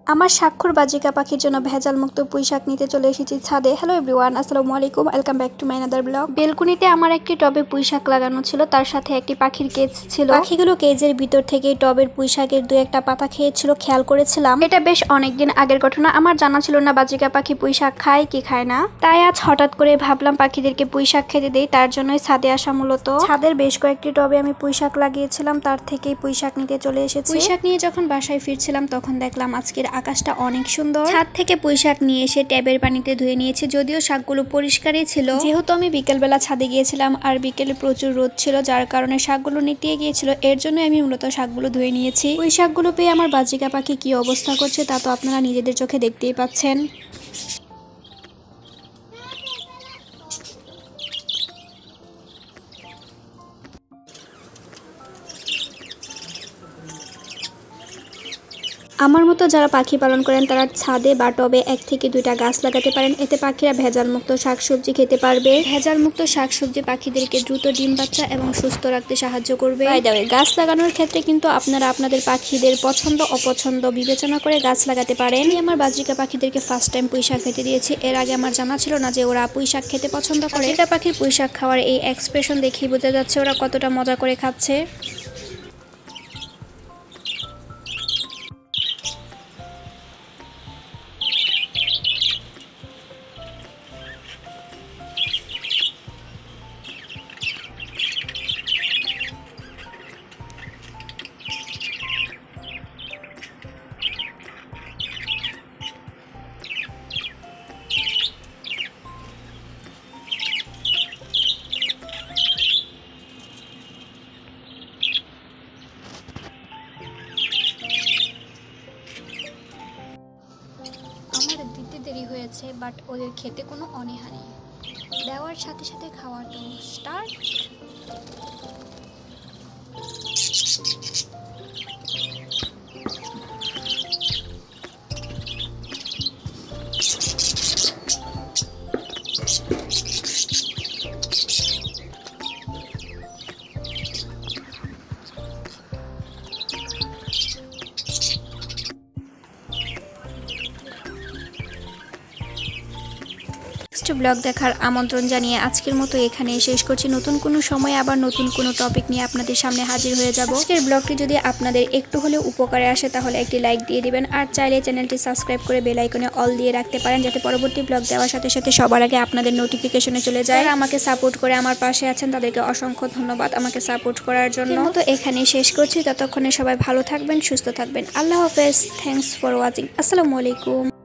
আমার স্বাক্ষর বাজিকা পাখির জন্য ভেজাল মুক্ত পুঁইশাক নিতে চলে এসেছি ছাদে। হ্যালো এভরিওয়ান, আসসালামু আলাইকুম, welcome back to my another blog. বেলকুনিতে আমার একটি টবে পুঁইশাক লাগানো ছিল, তার সাথে একটি পাখির কেজ ছিল। পাখিগুলো কেজের ভিতর থেকে টবের পুঁইশাকের দু একটা পাতা খেয়েছিল, খেয়াল করেছিলাম। এটা বেশ অনেকদিন আগের ঘটনা, আমার জানা ছিল না বাজিকা পাখি পুঁইশাক খায় কি খায় না। তাই আজ হঠাৎ করে ভাবলাম পাখিদেরকে পুঁইশাক খেতে দেই, তার জন্যই ছাদে আসা। মূলত ছাদের বেশ কয়েকটি টবে আমি পুঁইশাক লাগিয়েছিলাম, তার থেকেই পুঁইশাক নিতে চলে এসেছি। পুঁইশাক নিয়ে যখন বাসায় ফিরছিলাম তখন দেখলাম আজকের আকাশটা অনেক সুন্দর। ছাদ থেকে পুঁইশাক নিয়ে এসে ট্যাবের পানিতে ধুয়ে নিয়েছি, যদিও শাকগুলো পরিষ্কারই ছিল। যেহেতু আমি বিকেলবেলা ছাদে গিয়েছিলাম আর বিকেলে প্রচুর রোদ ছিল, যার কারণে শাকগুলো নেতিয়ে গিয়েছিল, এর জন্য আমি মূলত শাকগুলো ধুয়ে নিয়েছি। পুঁইশাকগুলো পেয়ে আমার বাজিকা পাখি কি অবস্থা করছে তা তো আপনারা নিজেদের চোখে দেখতেই পাচ্ছেন। আমার মতো যারা পাখি পালন করেন তারা ছাদে বা টবে 1 থেকে 2টা গাছ লাগাতে পারেন, এতে পাখিরা ভেজাল মুক্ত শাকসবজি খেতে পারবে। ভেজাল মুক্ত শাকসবজি পাখিদেরকে দ্রুত ডিম বাচ্চা এবং সুস্থ রাখতে সাহায্য করবে। গাছ লাগানোর ক্ষেত্রে কিন্তু আপনারা আপনাদের পাখিদের পছন্দ অপছন্দ বিবেচনা করে গাছ লাগাতে পারেন। আমি আমার বাজিকা পাখিদেরকে ফার্স্ট টাইম পুঁইশাক খেতে দিয়েছি, এর আগে আমার জানা ছিল না যে ওরা পুঁইশাক খেতে পছন্দ করে। এটা পাখির পুঁইশাক খাওয়ার এই এক্সপ্রেশন দেখেই বোঝা যাচ্ছে ওরা কতটা মজা করে খাচ্ছে। আমার দিতে দেরি হয়েছে, বাট ওদের খেতে কোনো অনীহা নেই। দেওয়ার সাথে সাথে খাওয়াটা স্টার্ট। ব্লগ দেখার আমন্ত্রণ জানিয়ে আজকের মতো এখানে শেষ করছি। নতুন কোনো সময় আবার নতুন কোনো টপিক নিয়ে আপনাদের সামনে হাজির হয়ে যাব। আজকের ব্লগটি যদি আপনাদের একটু হলেও উপকারে আসে তাহলে একটি লাইক দিয়ে দিবেন, আর চাইলে চ্যানেলটি সাবস্ক্রাইব করে বেল আইকনে অল দিয়ে রাখতে পারেন, যাতে পরবর্তী ব্লগ দেওয়ার সাথে সাথে সবার আগে আপনাদের নোটিফিকেশনে চলে যায়। আমাকে সাপোর্ট করে আমার পাশে আছেন তাদেরকে অসংখ্য ধন্যবাদ আমাকে সাপোর্ট করার জন্য। তো এখানে শেষ করছি, ততক্ষণে সবাই ভালো থাকবেন, সুস্থ থাকবেন। আল্লাহ হাফেজ, থ্যাঙ্কস ফর ওয়াচিং, আসসালামু আলাইকুম।